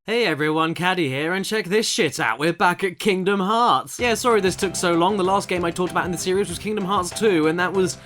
Hey everyone, Caddy here, and check this shit out, we're back at Kingdom Hearts. Yeah, sorry this took so long, the last game I talked about in the series was Kingdom Hearts 2, and that was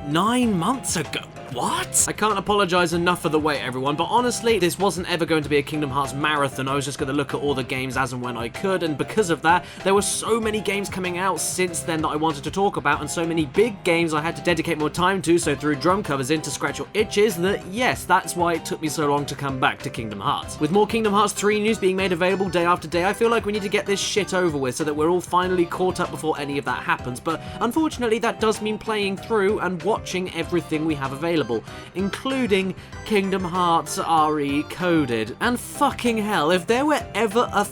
9 months ago. What? I can't apologise enough for the wait, everyone, but honestly, this wasn't ever going to be a Kingdom Hearts marathon. I was just going to look at all the games as and when I could, and because of that, there were so many games coming out since then that I wanted to talk about, and so many big games I had to dedicate more time to, so threw drum covers in to scratch your itches that, yes, that's why it took me so long to come back to Kingdom Hearts. With more Kingdom Hearts 3 news being made available day after day, I feel like we need to get this shit over with so that we're all finally caught up before any of that happens, but unfortunately that does mean playing through and watching everything we have available, including Kingdom Hearts RE Coded. And fucking hell, if there were ever a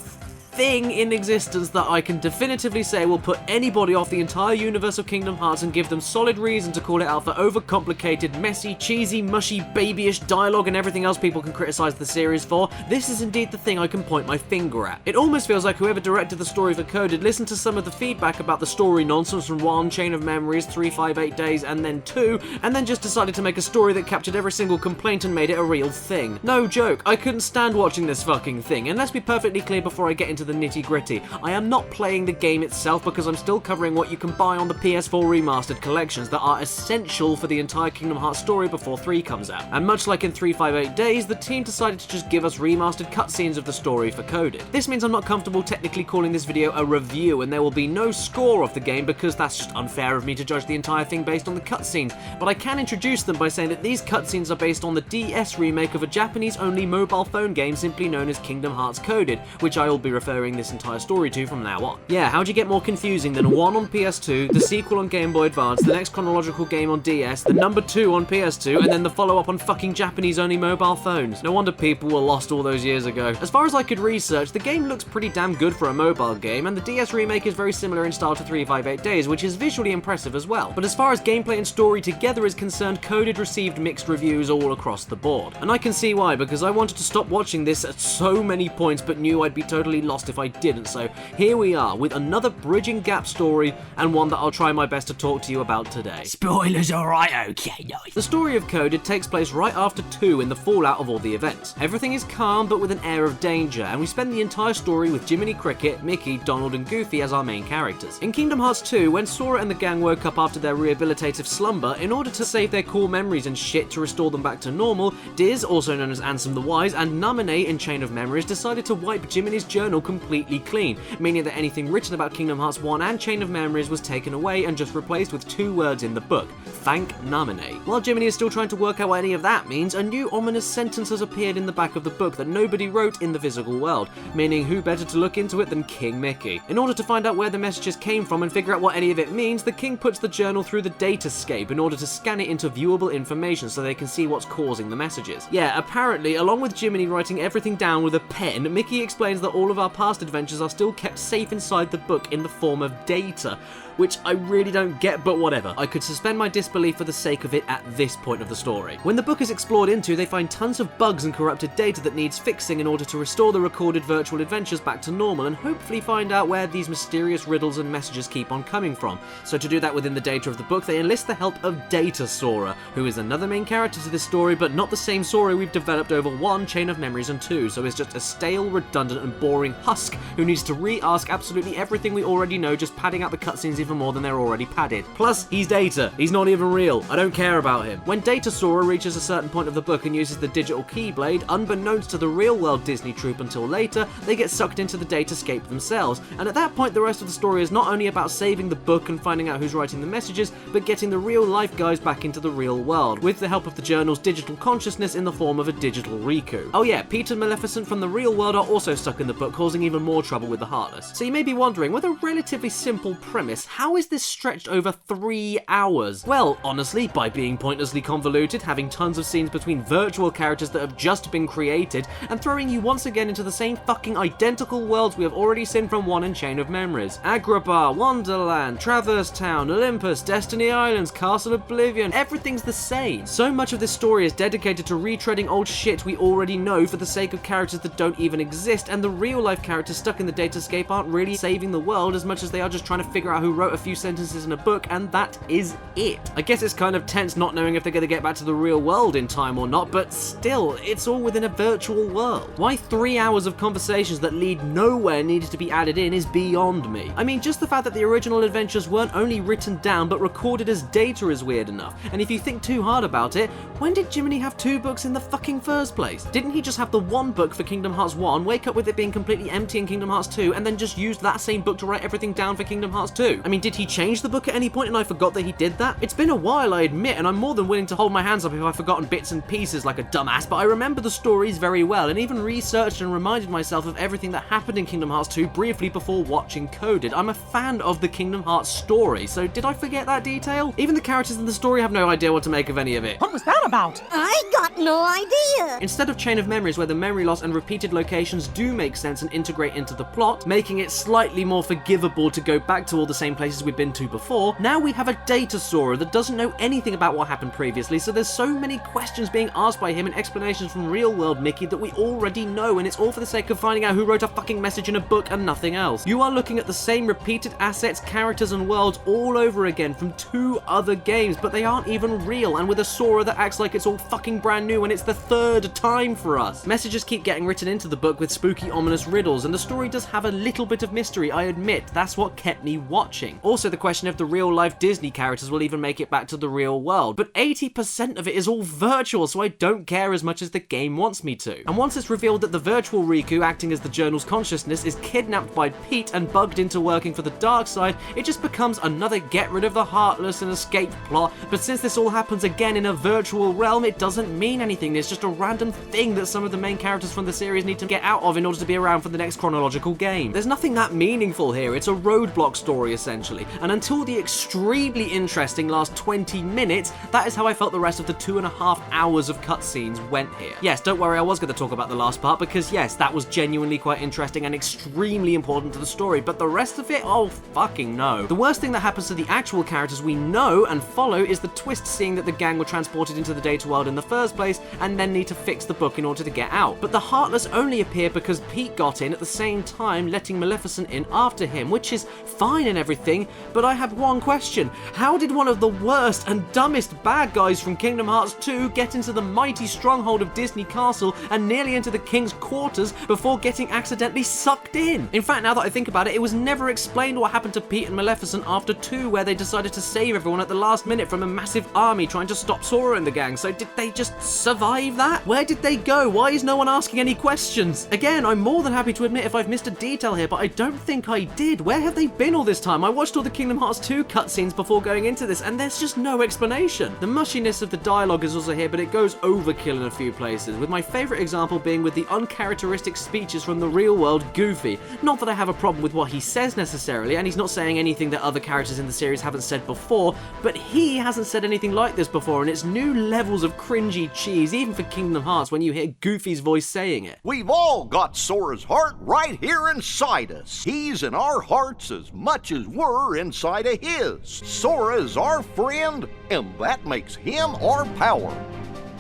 thing in existence that I can definitively say will put anybody off the entire universe of Kingdom Hearts and give them solid reason to call it out for overcomplicated, messy, cheesy, mushy, babyish dialogue and everything else people can criticise the series for, this is indeed the thing I can point my finger at. It almost feels like whoever directed the story for Coded listened to some of the feedback about the story nonsense from 1, Chain of Memories, 358 Days, and then 2, and then just decided to make a story that captured every single complaint and made it a real thing. No joke, I couldn't stand watching this fucking thing, and let's be perfectly clear before I get into the nitty-gritty. I am not playing the game itself because I'm still covering what you can buy on the PS4 remastered collections that are essential for the entire Kingdom Hearts story before 3 comes out. And much like in 358 Days, the team decided to just give us remastered cutscenes of the story for Coded. This means I'm not comfortable technically calling this video a review, and there will be no score of the game because that's just unfair of me to judge the entire thing based on the cutscenes, but I can introduce them by saying that these cutscenes are based on the DS remake of a Japanese-only mobile phone game simply known as Kingdom Hearts Coded, which I will be referring this entire story to from now on. Yeah, how'd you get more confusing than 1 on PS2, the sequel on Game Boy Advance, the next chronological game on DS, the number 2 on PS2, and then the follow-up on fucking Japanese-only mobile phones? No wonder people were lost all those years ago. As far as I could research, the game looks pretty damn good for a mobile game, and the DS remake is very similar in style to 358 Days, which is visually impressive as well. But as far as gameplay and story together is concerned, Coded received mixed reviews all across the board. And I can see why, because I wanted to stop watching this at so many points, but knew I'd be totally lost if I didn't, so here we are with another bridging gap story, and one that I'll try my best to talk to you about today. Spoilers, alright, okay, nice. The story of Coded takes place right after 2 in the fallout of all the events. Everything is calm but with an air of danger, and we spend the entire story with Jiminy Cricket, Mickey, Donald and Goofy as our main characters. In Kingdom Hearts 2, when Sora and the gang woke up after their rehabilitative slumber, in order to save their cool memories and shit to restore them back to normal, Diz, also known as Ansem the Wise, and Naminé in Chain of Memories decided to wipe Jiminy's journal completely clean, meaning that anything written about Kingdom Hearts 1 and Chain of Memories was taken away and just replaced with 2 words in the book: thank Naminé. While Jiminy is still trying to work out what any of that means, a new ominous sentence has appeared in the back of the book that nobody wrote in the physical world, meaning who better to look into it than King Mickey. In order to find out where the messages came from and figure out what any of it means, the king puts the journal through the datascape in order to scan it into viewable information so they can see what's causing the messages. Yeah, apparently, along with Jiminy writing everything down with a pen, Mickey explains that all of our past adventures are still kept safe inside the book in the form of data, which I really don't get, but whatever. I could suspend my disbelief for the sake of it at this point of the story. When the book is explored into, they find tons of bugs and corrupted data that needs fixing in order to restore the recorded virtual adventures back to normal and hopefully find out where these mysterious riddles and messages keep on coming from. So to do that within the data of the book, they enlist the help of Data Sora, who is another main character to this story, but not the same Sora we've developed over 1, Chain of Memories, and 2, so is just a stale, redundant, and boring husk who needs to re-ask absolutely everything we already know, just padding out the cutscenes even more than they're already padded. Plus, he's Data. He's not even real. I don't care about him. When Data Sora reaches a certain point of the book and uses the digital Keyblade, unbeknownst to the real-world Disney troupe until later, they get sucked into the datascape themselves, and at that point the rest of the story is not only about saving the book and finding out who's writing the messages, but getting the real-life guys back into the real world, with the help of the journal's digital consciousness in the form of a digital Riku. Oh yeah, Pete and Maleficent from the real world are also stuck in the book, causing even more trouble with the Heartless. So you may be wondering, with a relatively simple premise, how is this stretched over 3 hours? Well, honestly, by being pointlessly convoluted, having tons of scenes between virtual characters that have just been created, and throwing you once again into the same fucking identical worlds we have already seen from 1 and Chain of Memories. Agrabah, Wonderland, Traverse Town, Olympus, Destiny Islands, Castle Oblivion, everything's the same. So much of this story is dedicated to retreading old shit we already know for the sake of characters that don't even exist, and the real life characters stuck in the datascape aren't really saving the world as much as they are just trying to figure out who wrote a few sentences in a book, and that is it. I guess it's kind of tense not knowing if they're going to get back to the real world in time or not, but still, it's all within a virtual world. Why 3 hours of conversations that lead nowhere needed to be added in is beyond me. I mean, just the fact that the original adventures weren't only written down but recorded as data is weird enough. And if you think too hard about it, when did Jiminy have 2 books in the fucking first place? Didn't he just have the 1 book for Kingdom Hearts 1, wake up with it being completely empty in Kingdom Hearts 2, and then just use that same book to write everything down for Kingdom Hearts 2? I mean, did he change the book at any point and I forgot that he did that? It's been a while, I admit, and I'm more than willing to hold my hands up if I've forgotten bits and pieces like a dumbass, but I remember the stories very well, and even researched and reminded myself of everything that happened in Kingdom Hearts 2 briefly before watching Coded. I'm a fan of the Kingdom Hearts story, so did I forget that detail? Even the characters in the story have no idea what to make of any of it. What was that about? I got no idea. Instead of Chain of Memories, where the memory loss and repeated locations do make sense and integrate into the plot, making it slightly more forgivable to go back to all the same places we've been to before, now we have a Datasaur that doesn't know anything about what happened previously, so there's so many questions being asked by him and explanations from real-world Mickey that we already know, and it's all for the sake of finding out who wrote a fucking message in a book and nothing else. You are looking at the same repeated assets, characters, and worlds all over again from 2 other games, but they aren't even real, and with a Sora that acts like it's all fucking brand new and it's the 3rd time for us. Messages keep getting written into the book with spooky, ominous riddles, and the story does have a little bit of mystery, I admit. That's what kept me watching. Also, the question if the real-life Disney characters will even make it back to the real world, but 80% of it is all virtual, so I don't care as much as the game wants me to. And once it's revealed that the virtual Riku, acting as the journal's consciousness, is kidnapped by Pete and bugged into working for the dark side, it just becomes another get rid of the Heartless and escape plot, but since this all happens again in a virtual realm, it doesn't mean anything. It's just a random thing that some of the main characters from the series need to get out of in order to be around for the next chronological game. There's nothing that meaningful here, it's a roadblock story essentially, and until the extremely interesting last 20 minutes, that is how I felt the rest of the 2.5 hours of cutscenes went here. Yes, don't worry, I was going to talk about the last part because yes, that was genuinely quite interesting and extremely important to the story, but the rest of it, oh fucking no. The worst thing that happens to the actual characters we know and follow is the twist seeing that the gang were transported into the data world in the first place and then need to fix the book in order to get out. But the Heartless only appear because Pete got in at the same time, letting Maleficent in after him, which is fine and everything, but I have one question. How did one of the worst and dumbest bad guys from Kingdom Hearts 2 get into the mighty stronghold of Disney Castle and nearly into the king's quarters before getting accidentally sucked in? In fact, now that I think about it, it was never explained what happened to Pete and Maleficent after 2, where they decided to save everyone at the last minute from a massive army trying to stop Sora and the gang. So did they just survive that? Where did they go? Why is no one asking any questions? Again, I'm more than happy to admit if I've missed a detail here, but I don't think I did. Where have they been all this time? I watched all the Kingdom Hearts 2 cutscenes before going into this, and there's just no explanation. The mushiness of the dialogue is also here, but it goes overkill in a few places, with my favourite example being with the uncharacteristic speeches from the real world Goofy. Not that I have a problem with what he says necessarily, and he's not saying anything that other characters in the series haven't said before, but he hasn't said anything like this before, and it's new levels of cringy cheese, even for Kingdom Hearts, when you hear Goofy's voice saying it. We've all got Sora's heart right here inside us. He's in our hearts as much as we're inside of his. Sora is our friend, and that makes him our power.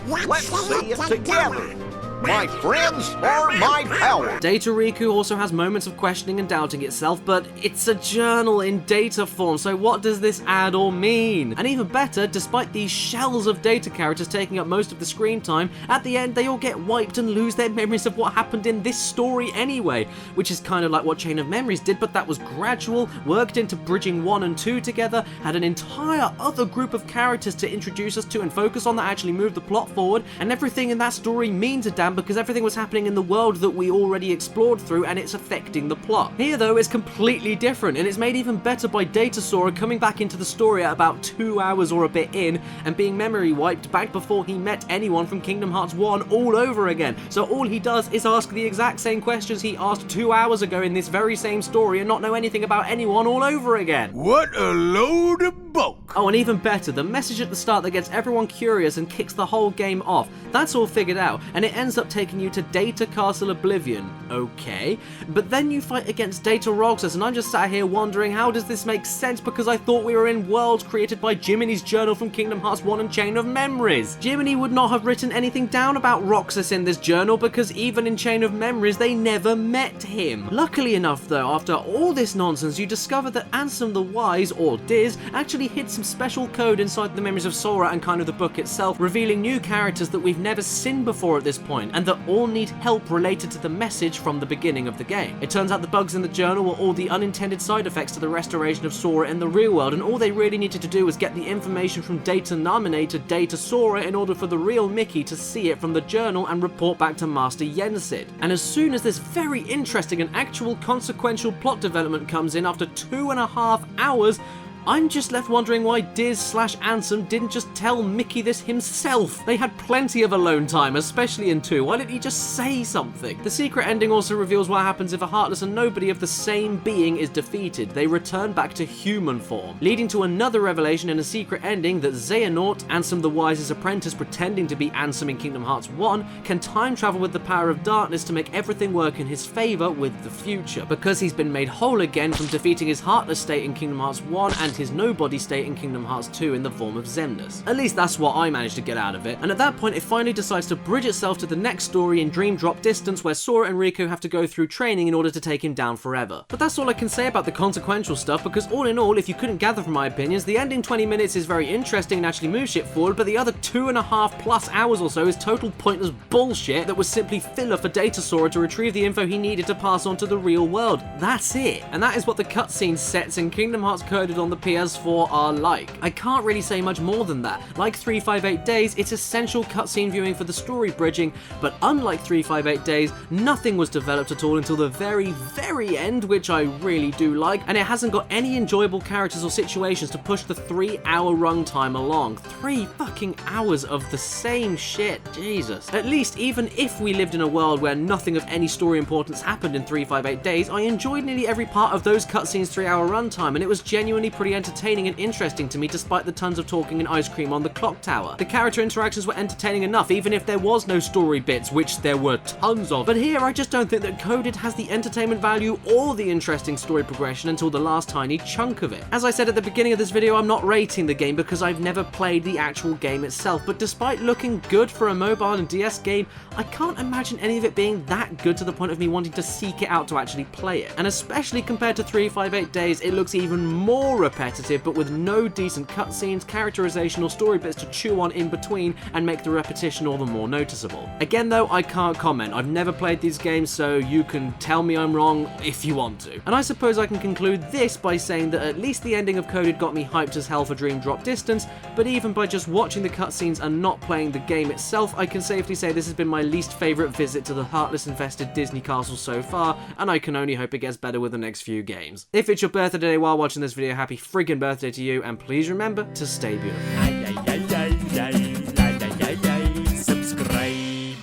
Let's say it together. My friends are my power. Data Riku also has moments of questioning and doubting itself, but it's a journal in data form, so what does this add or mean? And even better, despite these shells of data characters taking up most of the screen time, at the end they all get wiped and lose their memories of what happened in this story anyway, which is kind of like what Chain of Memories did, but that was gradual, worked into bridging 1 and 2 together, had an entire other group of characters to introduce us to and focus on that actually moved the plot forward, and everything in that story means a damn because everything was happening in the world that we already explored through and it's affecting the plot. Here though, it's completely different, and it's made even better by Datasora coming back into the story at about 2 hours or a bit in and being memory wiped back before he met anyone from Kingdom Hearts 1 all over again. So all he does is ask the exact same questions he asked 2 hours ago in this very same story and not know anything about anyone all over again. What a load of book. Oh, and even better, the message at the start that gets everyone curious and kicks the whole game off. That's all figured out, and it ends up taking you to Data Castle Oblivion. Okay. But then you fight against Data Roxas, and I'm just sat here wondering, how does this make sense? Because I thought we were in worlds created by Jiminy's journal from Kingdom Hearts 1 and Chain of Memories. Jiminy would not have written anything down about Roxas in this journal, because even in Chain of Memories, they never met him. Luckily enough, though, after all this nonsense, you discover that Ansem the Wise, or Diz, actually hid some special code inside the memories of Sora and kind of the book itself, revealing new characters that we've never seen before at this point, and that all need help related to the message from the beginning of the game. It turns out the bugs in the journal were all the unintended side effects to the restoration of Sora in the real world, and all they really needed to do was get the information from Data Namine to Data Sora in order for the real Mickey to see it from the journal and report back to Master Yensid. And as soon as this very interesting and actual consequential plot development comes in after 2.5 hours, I'm just left wondering why Diz/Ansem didn't just tell Mickey this himself. They had plenty of alone time, especially in 2. Why didn't he just say something? The secret ending also reveals what happens if a Heartless and Nobody of the same being is defeated. They return back to human form, leading to another revelation in a secret ending that Xehanort, Ansem the Wise's apprentice pretending to be Ansem in Kingdom Hearts 1, can time travel with the power of darkness to make everything work in his favour with the future, because he's been made whole again from defeating his Heartless state in Kingdom Hearts 1 and his Nobody state in Kingdom Hearts 2 in the form of Xemnas. At least that's what I managed to get out of it, and at that point it finally decides to bridge itself to the next story in Dream Drop Distance, where Sora and Riku have to go through training in order to take him down forever. But that's all I can say about the consequential stuff, because all in all, if you couldn't gather from my opinions, the ending 20 minutes is very interesting and actually moves shit forward, but the other 2.5+ hours or so is total pointless bullshit that was simply filler for Data Sora to retrieve the info he needed to pass on to the real world. That's it. And that is what the cutscene sets in Kingdom Hearts Coded on the PS4 are like. I can't really say much more than that. Like 358 Days, it's essential cutscene viewing for the story bridging, but unlike 358 Days, nothing was developed at all until the very, very end, which I really do like, and it hasn't got any enjoyable characters or situations to push the 3-hour runtime along. 3 fucking hours of the same shit, Jesus. At least, even if we lived in a world where nothing of any story importance happened in 358 Days, I enjoyed nearly every part of those cutscenes' 3-hour runtime, and it was genuinely pretty entertaining and interesting to me despite the tons of talking and ice cream on the clock tower. The character interactions were entertaining enough even if there was no story bits, which there were tons of. But here I just don't think that Coded has the entertainment value or the interesting story progression until the last tiny chunk of it. As I said at the beginning of this video, I'm not rating the game because I've never played the actual game itself, but despite looking good for a mobile and DS game, I can't imagine any of it being that good to the point of me wanting to seek it out to actually play it. And especially compared to 358 Days, it looks even more repetitive, but with no decent cutscenes, characterization or story bits to chew on in between and make the repetition all the more noticeable. Again though, I can't comment. I've never played these games, so you can tell me I'm wrong if you want to. And I suppose I can conclude this by saying that at least the ending of Coded got me hyped as hell for Dream Drop Distance, but even by just watching the cutscenes and not playing the game itself, I can safely say this has been my least favourite visit to the Heartless-infested Disney castle so far, and I can only hope it gets better with the next few games. If it's your birthday today while watching this video, happy friggin' birthday to you, and please remember to stay beautiful.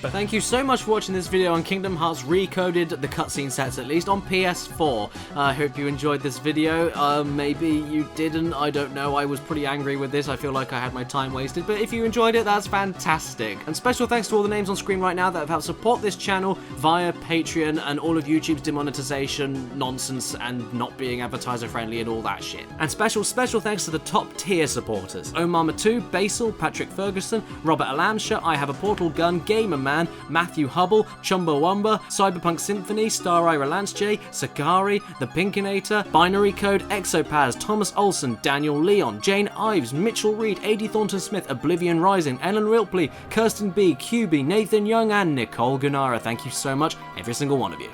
Thank you so much for watching this video on Kingdom Hearts Recoded, the cutscene sets at least, on PS4. I hope you enjoyed this video. Maybe you didn't, I don't know. I was pretty angry with this. I feel like I had my time wasted, but if you enjoyed it, that's fantastic. And special thanks to all the names on screen right now that have helped support this channel via Patreon and all of YouTube's demonetization nonsense and not being advertiser friendly and all that shit. And special thanks to the top tier supporters: Omama2, Basil, Patrick Ferguson, Robert Alamsha, I Have a Portal Gun, Gamer Man, Matthew Hubble, Chumbawamba, Cyberpunk Symphony, Star Ira Lance J, Sakari, The Pinkinator, Binary Code, Exopaz, Thomas Olson, Daniel Leon, Jane Ives, Mitchell Reed, A.D. Thornton Smith, Oblivion Rising, Ellen Rilpley, Kirsten B, QB, Nathan Young, and Nicole Gunara. Thank you so much, every single one of you.